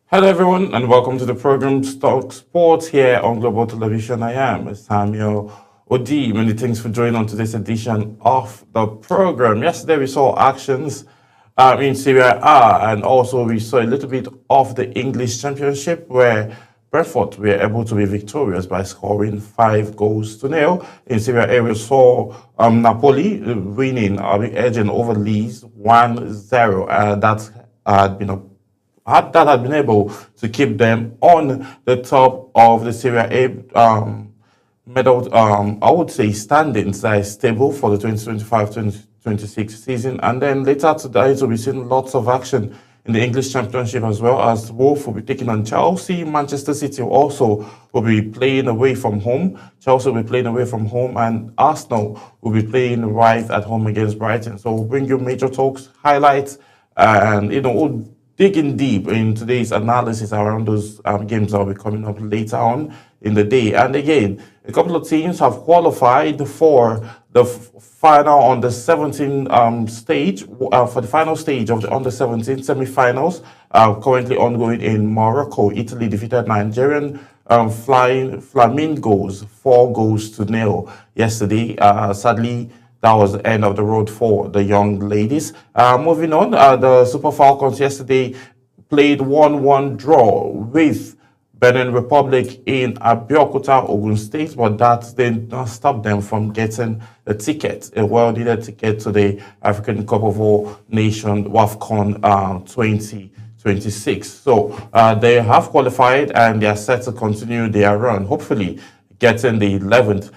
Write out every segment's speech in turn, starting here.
Hello, everyone, and welcome to the program Stock Sports here on Global Television. I am Samuel Odi. Many thanks for joining on today's edition of the program. Yesterday, we saw actions in Serie A, and also we saw a little bit of the English Championship where Brentford were able to be victorious by scoring 5 goals to 0. In Serie A, we saw Napoli winning, edging over Leeds 1-0. That had been a that had been able to keep them on the top of the Serie A medal, I would say, standings that is stable for the 2025-2026 season. And then later today, we'll be seeing lots of action in the English Championship, as well as Wolves will be taking on Chelsea. Manchester City also will be playing away from home. Chelsea will be playing away from home, and Arsenal will be playing right at home against Brighton. So we'll bring you major talks, highlights, and we'll digging deep in today's analysis around those games that will be coming up later on in the day. And again, a couple of teams have qualified for the final on the 17 stage, for the final stage of the under 17 semi-finals, currently ongoing in Morocco. Italy defeated Nigerian Flying Flamingos 4 goals to 0 yesterday. Sadly, that was the end of the road for the young ladies. Moving on, the Super Falcons yesterday played 1-1 draw with Benin Republic in Abeokuta, Ogun State, but that did not stop them from getting a ticket, a well-needed ticket to the African Cup of All Nations WAFCON 2026. So they have qualified and they are set to continue their run, hopefully getting the 11th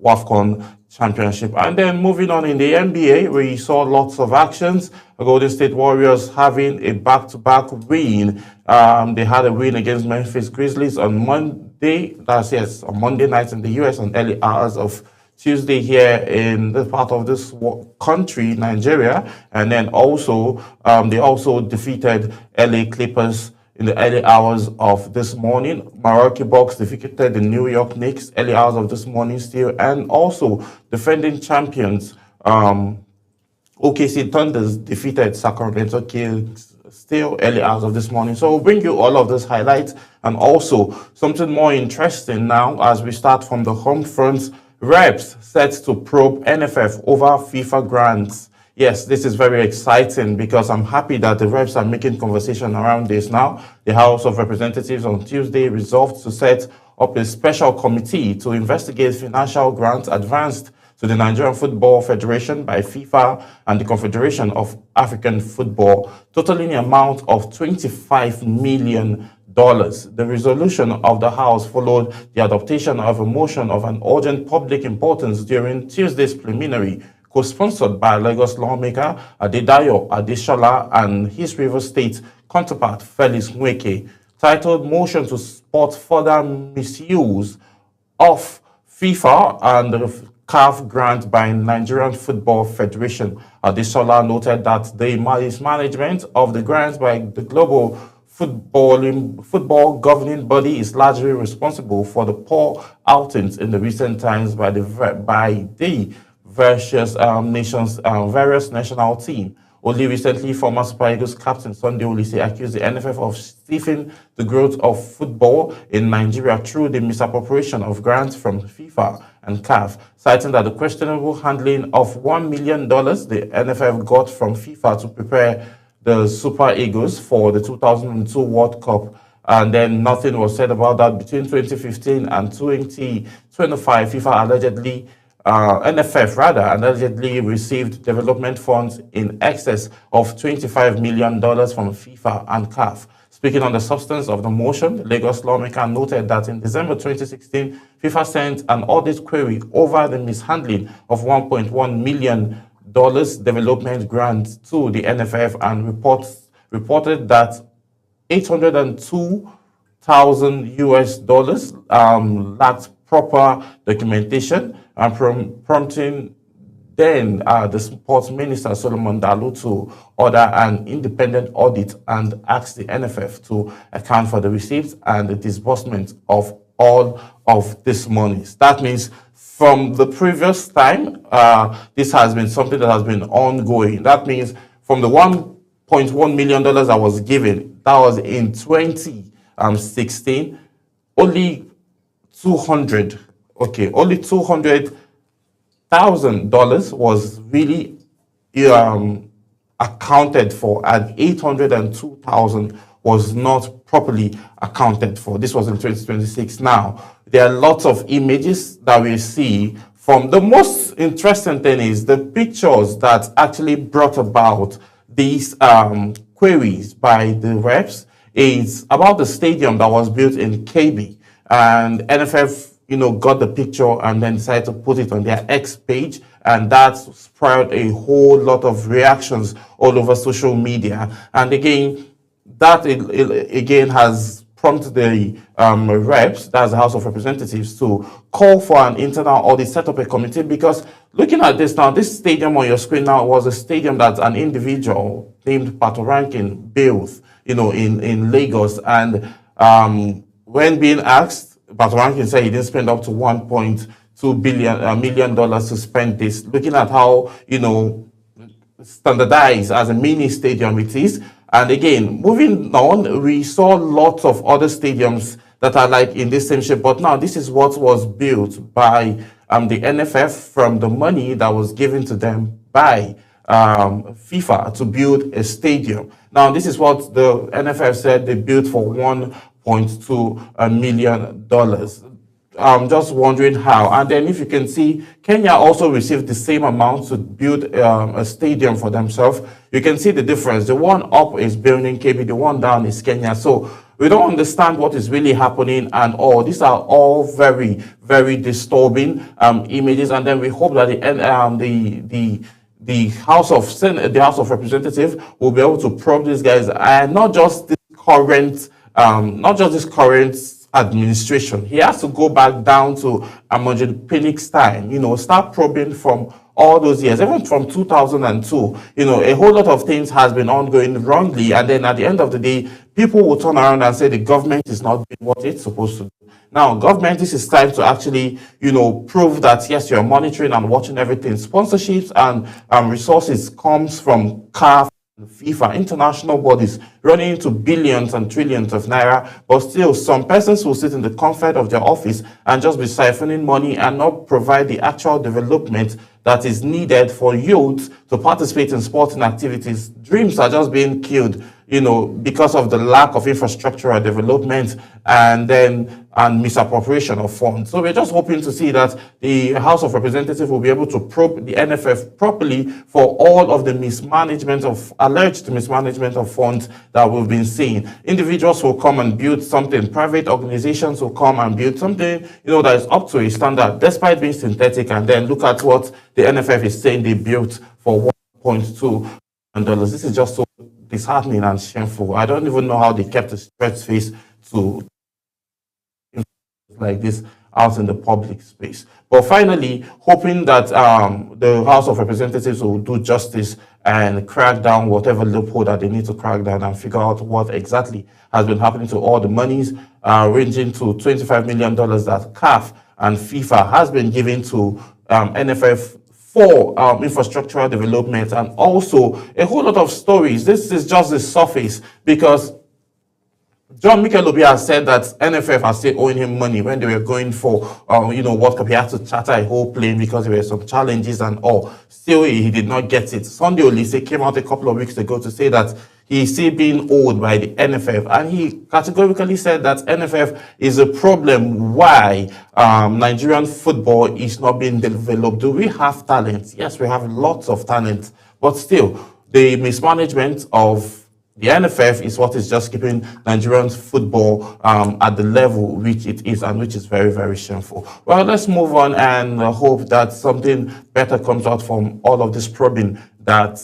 WAFCON Championship. And then moving on in the NBA, we saw lots of actions. The Golden State Warriors having a back-to-back win. They had a win against Memphis Grizzlies on Monday. On Monday night in the US, on early hours of Tuesday here in the part of this country, Nigeria. And then also, they also defeated LA Clippers in the early hours of this morning. Milwaukee Bucks defeated the New York Knicks early hours of this morning still. And also, defending champions, OKC Thunders defeated Sacramento Kings still early hours of this morning. So we'll bring you all of those highlights and also something more interesting now as we start from the home front. Reps set to probe NFF over FIFA grants. Yes, this is very exciting because I'm happy that the reps are making conversation around this now. The House of Representatives on Tuesday resolved to set up a special committee to investigate financial grants advanced to the Nigerian Football Federation by FIFA and the Confederation of African Football, totaling the amount of $25 million. The resolution of the House followed the adoption of a motion of an urgent public importance during Tuesday's plenary, co-sponsored by Lagos lawmaker Adedayo Adeshola and his Rivers State counterpart Felix Nweke, titled Motion to Support Further Misuse of FIFA and the CAF grant by Nigerian Football Federation. Adeshola noted that the mismanagement of the grants by the global football governing body is largely responsible for the poor outings in the recent times by the various national team. Only recently, former Super Eagles captain Sunday Oliseh accused the NFF of stifling the growth of football in Nigeria through the misappropriation of grants from FIFA and CAF, citing that the questionable handling of $1 million the NFF got from FIFA to prepare the Super Eagles for the 2002 World Cup. And then nothing was said about that between 2015 and 2025. NFF allegedly received development funds in excess of $25 million from FIFA and CAF. Speaking on the substance of the motion, the Lagos lawmaker noted that in December 2016, FIFA sent an audit query over the mishandling of $1.1 million development grant to the NFF and reported that 802,000 US dollars lacked proper documentation, and prompting then the sports minister Solomon Dalu to order an independent audit and ask the NFF to account for the receipts and the disbursement of all of this money. That means from the previous time, this has been something that has been ongoing. That means from the $1.1 million I was given, That was in 2016. Only 200, okay, only $200,000 was really accounted for, and 802,000 was not properly accounted for. This was in 2026. Now, there are lots of images that we see from. The most interesting thing is the pictures that actually brought about these queries by the reps is about the stadium that was built in KB, and NFF got the picture and then decided to put it on their X page, and that spurred a whole lot of reactions all over social media. And again, that again has prompted the reps, that's the House of Representatives, to call for an internal audit, set up a committee, because looking at this now, this stadium on your screen now was a stadium that an individual named Patoranking built, in Lagos. And when being asked, Patoranking said he didn't spend up to $1.2 million to spend this. Looking at how, standardized as a mini stadium it is. And again, moving on, we saw lots of other stadiums that are like in this same shape. But now this is what was built by the NFF from the money that was given to them by FIFA to build a stadium. Now, this is what the NFF said they built for $1.2 million. I'm just wondering how. And then if you can see, Kenya also received the same amount to build a stadium for themselves. You can see the difference. The one up is building KB, the one down is Kenya. So we don't understand what is really happening and all. These are all very, very disturbing images. And then we hope that the House of Senate, the House of Representatives will be able to probe these guys, and not just this current administration. He has to go back down to Amojed Pinnick's time, start probing from all those years, even from 2002. A whole lot of things has been ongoing wrongly, and then at the end of the day, people will turn around and say the government is not doing what it's supposed to do. Now, government, this is time to actually, prove that, yes, you're monitoring and watching everything. Sponsorships and resources comes from CAF, FIFA, international bodies, running into billions and trillions of naira, but still some persons will sit in the comfort of their office and just be siphoning money and not provide the actual development that is needed for youth to participate in sporting activities. Dreams are just being killed, because of the lack of infrastructural development and misappropriation of funds. So we're just hoping to see that the House of Representatives will be able to probe the NFF properly for all of the alleged mismanagement of funds that we've been seeing. Individuals will come and build something. Private organizations will come and build something, that is up to a standard, despite being synthetic. And then look at what the NFF is saying they built for $1.2 million. This is just so disheartening and shameful. I don't even know how they kept a straight face to like this out in the public space. But finally, hoping that the House of Representatives will do justice and crack down whatever loophole that they need to crack down and figure out what exactly has been happening to all the monies ranging to $25 million that CAF and FIFA has been giving to NFF for infrastructural development, and also a whole lot of stories. This is just the surface, because John Mikel Obi has said that NFF are still owing him money when they were going for, World Cup. He had to charter a whole plane because there were some challenges and all. Still, he did not get it. Sunday Olise came out a couple of weeks ago to say that he's still being owed by the NFF, and he categorically said that NFF is a problem why Nigerian football is not being developed. Do we have talent? Yes, we have lots of talent, but still, the mismanagement of the NFF is what is just keeping Nigerian football at the level which it is, and which is very, very shameful. Well, let's move on and hope that something better comes out from all of this probing that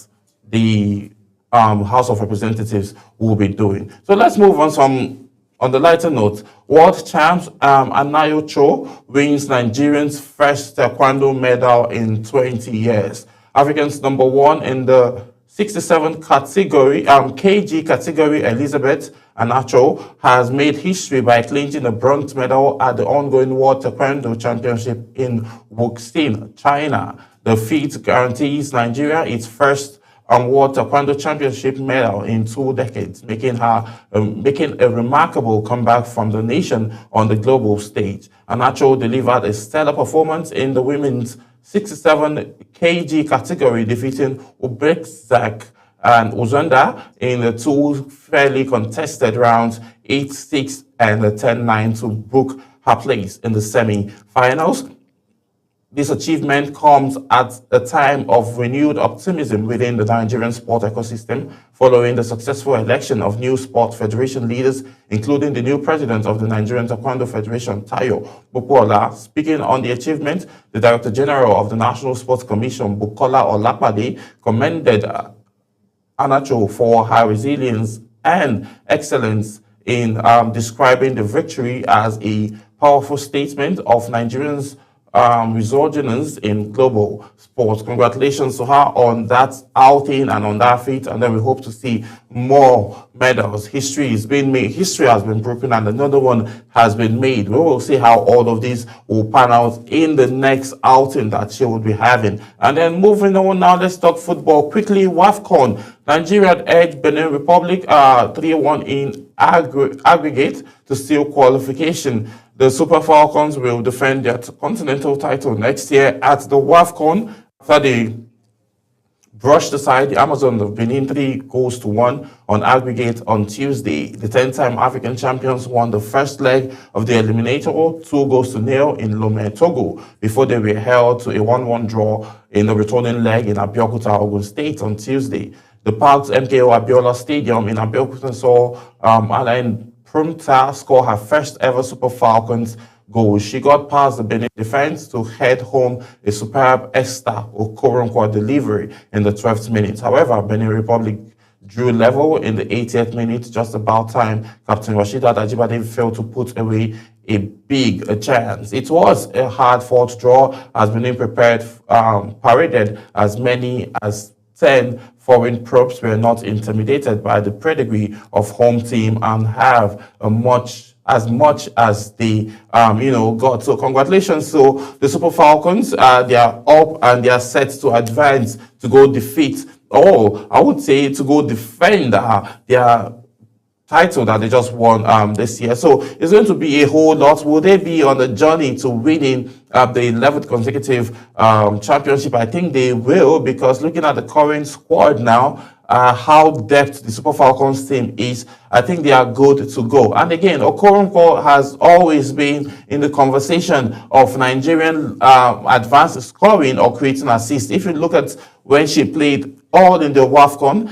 the House of Representatives will be doing. So let's move on on the lighter note. World champs Anayo Cho wins Nigerians' first taekwondo medal in 20 years. Africans number one in the 67 category, kg category, Elizabeth Anacho has made history by clinching a bronze medal at the ongoing World Taekwondo Championship in Wuxi, China. The feat guarantees Nigeria its first World Taekwondo Championship medal in 2 decades, making a remarkable comeback from the nation on the global stage. Anacho delivered a stellar performance in the women's 67 kg category, defeating Uzbek and Uzunda in the 2 fairly contested rounds, 8-6 and 10-9, to book her place in the semi-finals. This achievement comes at a time of renewed optimism within the Nigerian sport ecosystem following the successful election of new sport federation leaders, including the new president of the Nigerian Taekwondo Federation, Tayo Bukola. Speaking on the achievement, the Director General of the National Sports Commission, Bukola Olapade, commended Anacho for her resilience and excellence in describing the victory as a powerful statement of Nigerians' resurgence in global sports. Congratulations to her on that outing and on that feat, and then we hope to see more medals. History has been made, history has been broken, and another one has been made. We will see how all of these will pan out in the next outing that she will be having. And then moving on now, let's talk football quickly. WAFCON, Nigeria edged Benin Republic 3-1 in aggregate to steal qualification. The Super Falcons will defend their continental title next year at the WAFCON after they brushed aside the Amazon of Benin 3-1 on aggregate on Tuesday. The 10-time African champions won the first leg of the eliminator 2-0 in Lomé, Togo, before they were held to a 1-1 draw in the returning leg in Abeokuta, Ogun State on Tuesday. The Park's MKO Abiola Stadium in Abeokuta saw Alain Prumta score her first ever Super Falcons goal. She got past the Benin defense to head home a superb Esther Okoronkwo delivery in the 12th minute. However, Benin Republic drew level in the 80th minute, just about time Captain Rasheedat Ajibade failed to put away a big chance. It was a hard-fought draw as Benin paraded as many as 10 foreign probes were not intimidated by the pedigree of home team and have as much as they got. So congratulations to the Super Falcons. They are up and they are set to advance to go defeat, or I would say to go defend their title that they just won this year. So it's going to be a whole lot. Will they be on the journey to winning the 11th consecutive championship? I think they will, because looking at the current squad now, how depth the Super Falcons team is, I think they are good to go. And again, Okoronkwo has always been in the conversation of Nigerian advanced scoring or creating assists. If you look at when she played all in the WAFCON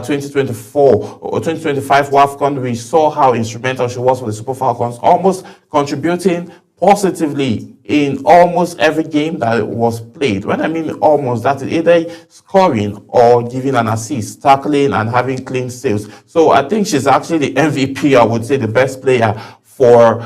2024 or 2025 WAFCON, we saw how instrumental she was for the Super Falcons, almost contributing positively in almost every game that was played. When I mean almost, that is either scoring or giving an assist, tackling and having clean saves. So I think she's actually the MVP, I would say the best player for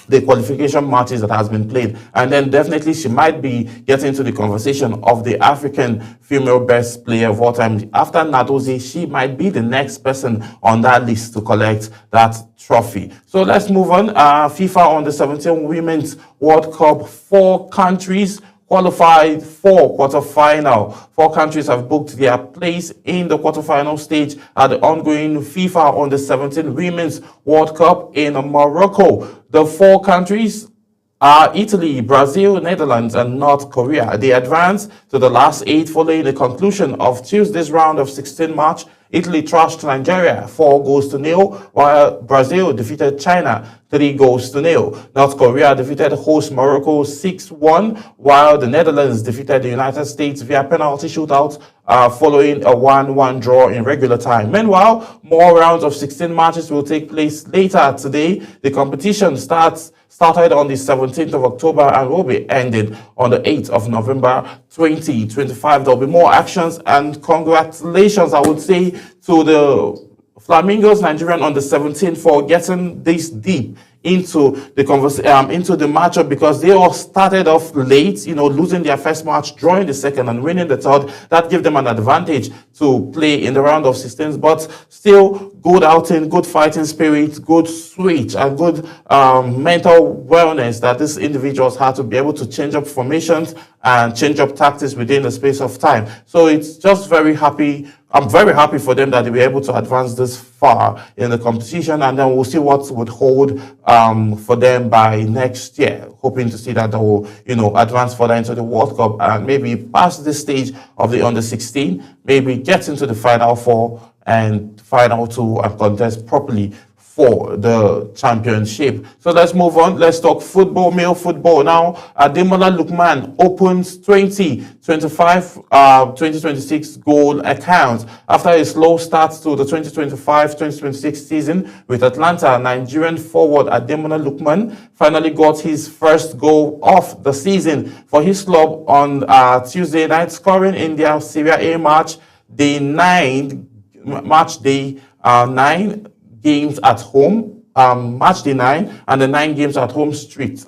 the qualification matches that has been played. And then definitely she might be getting to the conversation of the African female best player of all time. After Nadozie, she might be the next person on that list to collect that trophy. So let's move on. FIFA Under 17 Women's World Cup, 4 countries qualified for quarterfinal. 4 countries have booked their place in the quarterfinal stage at the ongoing FIFA Under 17 Women's World Cup in Morocco. The 4 countries are Italy, Brazil, Netherlands, and North Korea. They advanced to the last 8 following the conclusion of Tuesday's round of 16 match. Italy trashed Nigeria 4-0, while Brazil defeated China 3-0. North Korea defeated host Morocco 6-1, while the Netherlands defeated the United States via penalty shootout following a 1-1 draw in regular time. Meanwhile, more rounds of 16 matches will take place later today. The competition started on the 17th of October and will be ended on the 8th of November 2025. There will be more actions, and congratulations, I would say, to the Flamingos Nigerian Under 17 for getting this deep into the matchup, because they all started off late, losing their first match, drawing the second and winning the third. That gave them an advantage to play in the round of 16, but still good outing, good fighting spirit, good switch, and good mental wellness that these individuals had to be able to change up formations and change up tactics within the space of time. So it's just very happy. I'm very happy for them that they were able to advance this far in the competition, and then we'll see what would hold for them by next year. Hoping to see that they will, advance further into the World Cup and maybe pass this stage of the under 16, maybe get into the final four and final two and contest properly for the championship. So let's move on. Let's talk football, male football now. Ademola Lookman opens 2026 goal account after a slow start to the 2025-2026 season with Atlanta. Nigerian forward Ademola Lookman finally got his first goal of the season for his club on Tuesday night, scoring in their Serie A match day 9 games at home, match day 9, and the 9 games at home street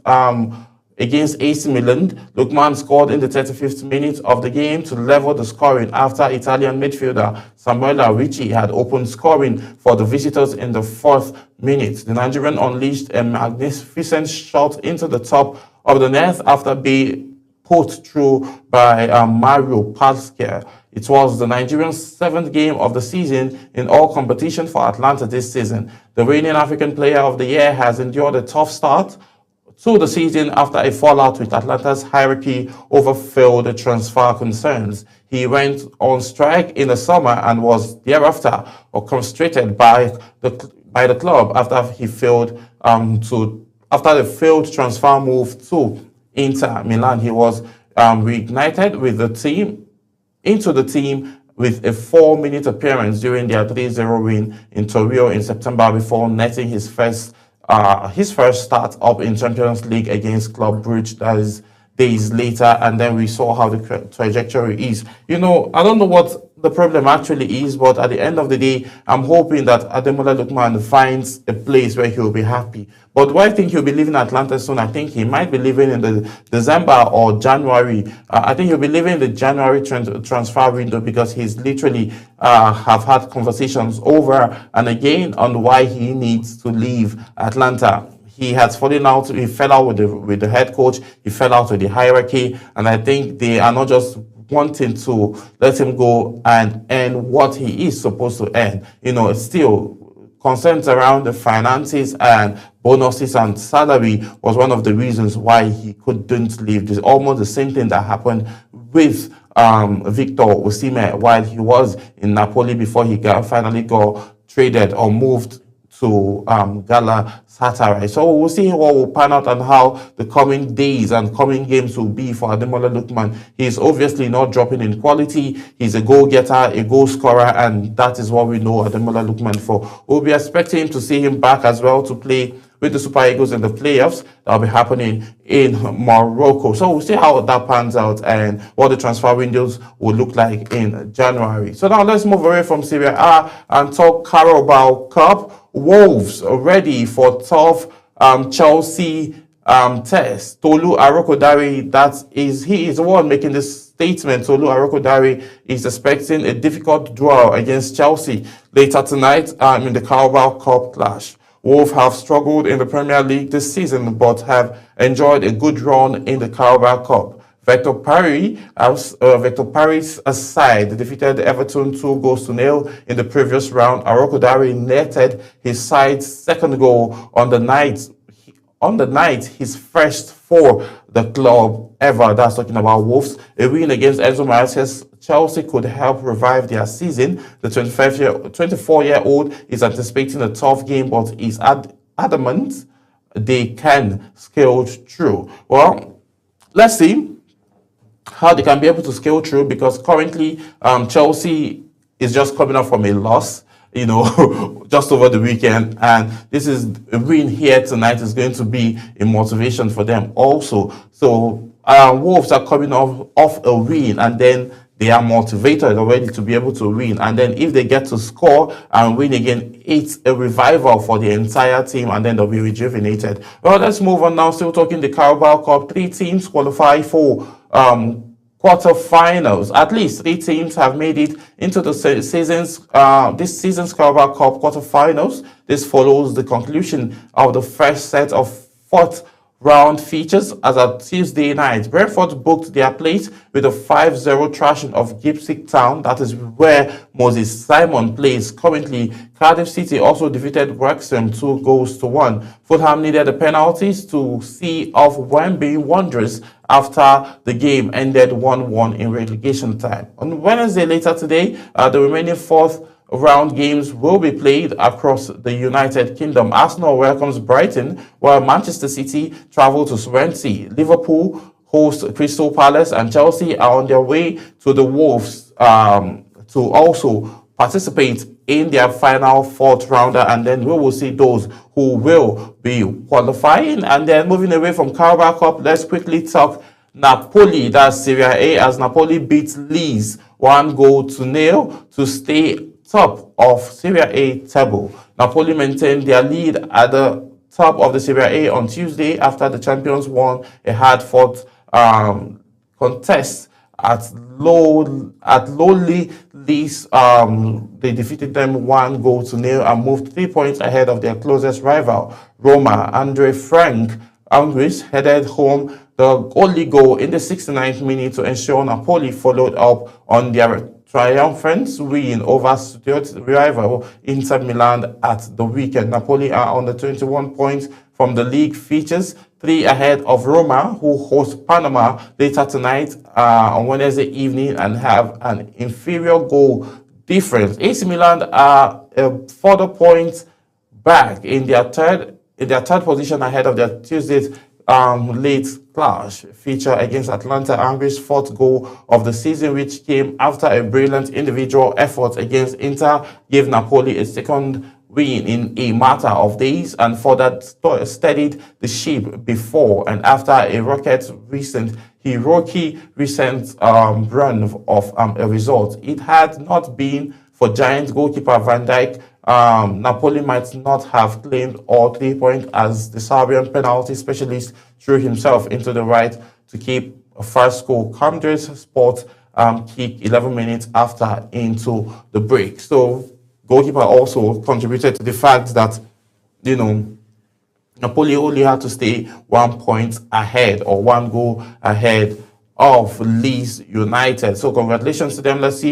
against AC Milan. Lookman scored in the 35th minute of the game to level the scoring after Italian midfielder Samuel Ricci had opened scoring for the visitors in the 4th minute. The Nigerian unleashed a magnificent shot into the top of the net after being put through by Mario Pasquale. It was the Nigerian 7th game of the season in all competition for Atlanta this season. The reigning African Player of the Year has endured a tough start to the season after a fallout with Atlanta's hierarchy over failed transfer concerns. He went on strike in the summer and was thereafter orchestrated by the club after he failed after the failed transfer move to Inter Milan. He was reignited with the team with a 4-minute appearance during their 3-0 win in Torino in September before netting his first start up in Champions League against Club Brugge. That is days later, and then we saw how the trajectory is. I don't know what the problem actually is, but at the end of the day, I'm hoping that Ademola Lookman finds a place where he'll be happy. But do I think he'll be leaving Atlanta soon? I think he might be leaving in the December or January. I think he'll be leaving the January transfer window, because he's literally have had conversations over and again on why he needs to leave Atlanta. He has fallen out. He fell out with the head coach. He fell out with the hierarchy, and I think they are not just wanting to let him go and earn what he is supposed to earn. It's still concerns around the finances and bonuses and salary was one of the reasons why he couldn't leave. It's almost the same thing that happened with Victor Osimhen while he was in Napoli before he finally got traded or moved to Galatasaray. So we'll see what will pan out and how the coming days and coming games will be for Ademola Lookman. He's obviously not dropping in quality. He's a goal-getter, a goal-scorer, and that is what we know Ademola Lookman for. We'll be expecting to see him back as well to play with the Super Eagles in the playoffs that will be happening in Morocco. So we'll see how that pans out and what the transfer windows will look like in January. So now let's move away from Serie A and talk Carabao Cup. Wolves are ready for tough Chelsea test. Tolu Arokodare, he is the one making this statement. Tolu Arokodare is expecting a difficult draw against Chelsea later tonight in the Carabao Cup clash. Wolves have struggled in the Premier League this season, but have enjoyed a good run in the Carabao Cup. Victor Paris side defeated Everton 2-0 in the previous round. Arokodare netted his side's second goal on the night, his first for the club ever. That's talking about Wolves. A win against Enzo Maresca's Chelsea could help revive their season. The 24-year-old is anticipating a tough game, but is adamant they can scale through. Well, let's see how they can be able to scale through, because currently Chelsea is just coming up from a loss, just over the weekend, and this is a win here tonight is going to be a motivation for them also. So Wolves are coming off a win, and then they are motivated already to be able to win. And then if they get to score and win again, it's a revival for the entire team, and then they'll be rejuvenated. Well, let's move on now. Still talking the Carabao Cup. 3 teams qualify for quarterfinals. At least 3 teams have made it into the this season's Carabao Cup quarterfinals. This follows the conclusion of the first set of round features as a Tuesday night. Brentford booked their place with a 5-0 thrashing of Gipsy Town. That is where Moses Simon plays currently. Cardiff City also defeated Wrexham 2-1. Fulham needed the penalties to see off Wembley Wanderers after the game ended 1-1 in relegation time. On Wednesday later today, the remaining fourth round games will be played across the United Kingdom. Arsenal welcomes Brighton, while Manchester City travel to Swansea. Liverpool host Crystal Palace, and Chelsea are on their way to the Wolves to also participate in their final fourth rounder, and then we will see those who will be qualifying. And then moving away from Carabao Cup, let's quickly talk Napoli. That's Serie A, as Napoli beats Leeds 1-0 to stay top of Serie A table. Napoli maintained their lead at the top of the Serie A on Tuesday after the champions won a hard-fought contest at lowly Leeds. They defeated them 1-0 and moved 3 points ahead of their closest rival, Roma. Andre Frank Angus headed home the only goal in the 69th minute to ensure Napoli followed up on their triumphant win over studious rival Inter Milan at the weekend. Napoli are on the 21 points from the league features, 3 ahead of Roma, who host Panama later tonight on Wednesday evening and have an inferior goal difference. AC Milan are further points back in their third position ahead of their Tuesday's late clash feature against Atlanta. Angri's fourth goal of the season, which came after a brilliant individual effort against Inter, gave Napoli a second win in a matter of days and further steadied the ship before and after a heroic recent run of a result. It had not been for Giants goalkeeper Van Dijk, Napoli might not have claimed all 3 points, as the Serbian penalty specialist threw himself into the right to keep a first goal. Camdra's spot kick 11 minutes after into the break. So goalkeeper also contributed to the fact that, Napoli only had to stay 1 point ahead or 1 goal ahead of Leeds United. So congratulations to them. Let's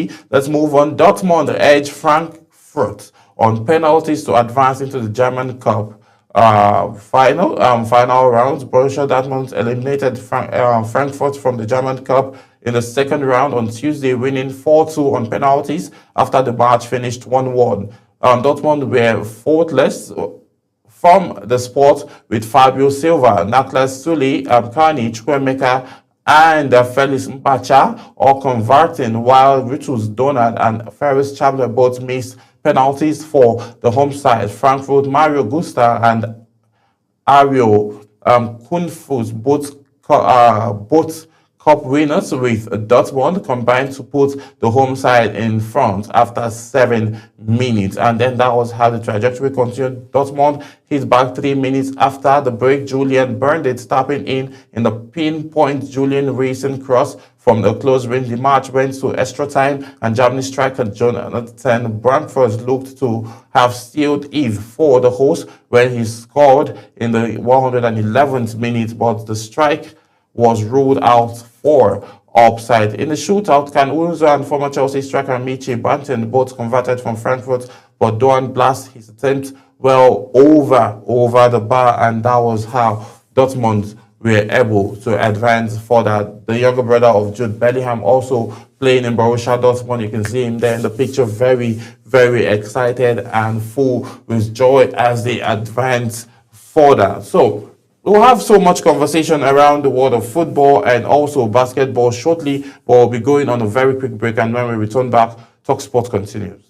move on. Dortmund edge Frankfurt on penalties to advance into the German Cup final rounds. Borussia Dortmund eliminated Frankfurt from the German Cup in the second round on Tuesday, winning 4-2 on penalties after the match finished 1-1. Dortmund were faultless from the spot, with Fabio Silva, Niklas Süle, Kani, Chukwuemeka, and Felix Mbacha all converting, while Ritus Donald and Ferris Chabler both missed penalties for the home side. Frankfurt, Mario Gusta and Ario Kunfus, both cup winners, with Dortmund combined to put the home side in front after 7 minutes. And then that was how the trajectory continued. Dortmund hit back 3 minutes after the break. Julian Berndet tapping in the pinpoint Julian racing cross from the close range. The match went to extra time, and Germany striker Jonathan Brandford looked to have sealed it for the hosts when he scored in the 111th minute, but the strike was ruled out for offside. In the shootout, Can Unzo and former Chelsea striker Michi Banton both converted from Frankfurt, but Doan blasted his attempt well over the bar, and that was how Dortmund were able to advance further. The younger brother of Jude Bellingham also playing in Borussia Dortmund. You can see him there in the picture, very, very excited and full with joy as they advance further. So we'll have so much conversation around the world of football and also basketball shortly, but we'll be going on a very quick break, and when we return back, Talk Sport continues.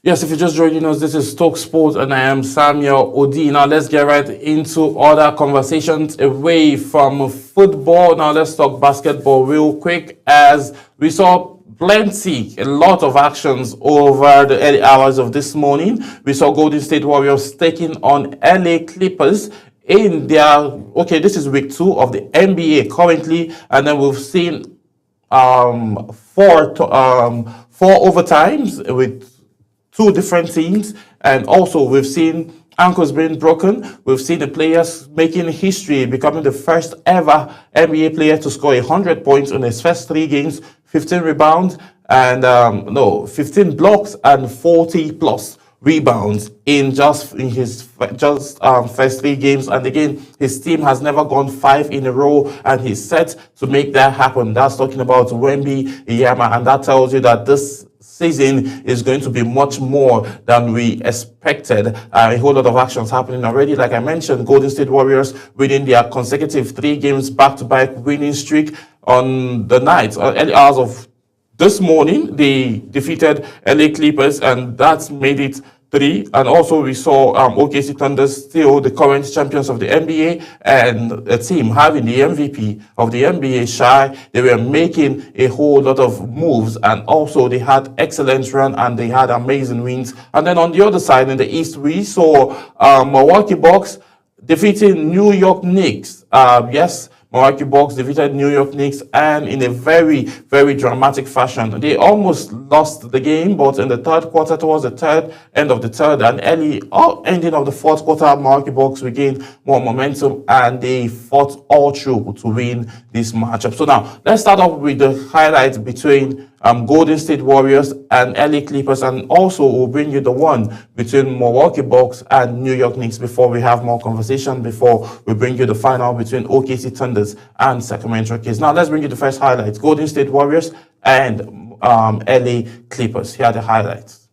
Yes, if you're just joining us, this is Talk Sport, and I am Samuel Odi. Now, let's get right into other conversations away from football. Now, let's talk basketball real quick, as we saw a lot of actions over the early hours of this morning. We saw Golden State Warriors taking on LA Clippers in this is week 2 of the NBA currently, and then we've seen four overtimes with 2 different teams, and also we've seen ankles being broken. We've seen the players making history, becoming the first ever NBA player to score 100 points in his first 3 games, 15 rebounds, and 15 blocks and 40 plus rebounds in his first 3 games. And again, his team has never gone 5 in a row, and he's set to make that happen. That's talking about Wembanyama, and that tells you that this season is going to be much more than we expected. A whole lot of actions happening already. Like I mentioned, Golden State Warriors winning their consecutive 3 games back-to-back winning streak on the night, early hours of this morning. They defeated LA Clippers, and that's made it 3. And also we saw OKC Thunder, still the current champions of the NBA, and a team having the MVP of the NBA, Shai. They were making a whole lot of moves, and also they had excellent run, and they had amazing wins. And then on the other side, in the East, we saw Milwaukee Bucks defeating New York Knicks. Milwaukee Bucks defeated New York Knicks, and in a very, very dramatic fashion. They almost lost the game, but in the third quarter, towards the end of the third and ending of the fourth quarter, Milwaukee Bucks regained more momentum, and they fought all through to win this matchup. So now, let's start off with the highlights between Golden State Warriors and LA Clippers, and also we'll bring you the one between Milwaukee Bucks and New York Knicks before we have more conversation, before we bring you the final between OKC Thunders and Sacramento Kings. Now, let's bring you the first highlights: Golden State Warriors and LA Clippers. Here are the highlights.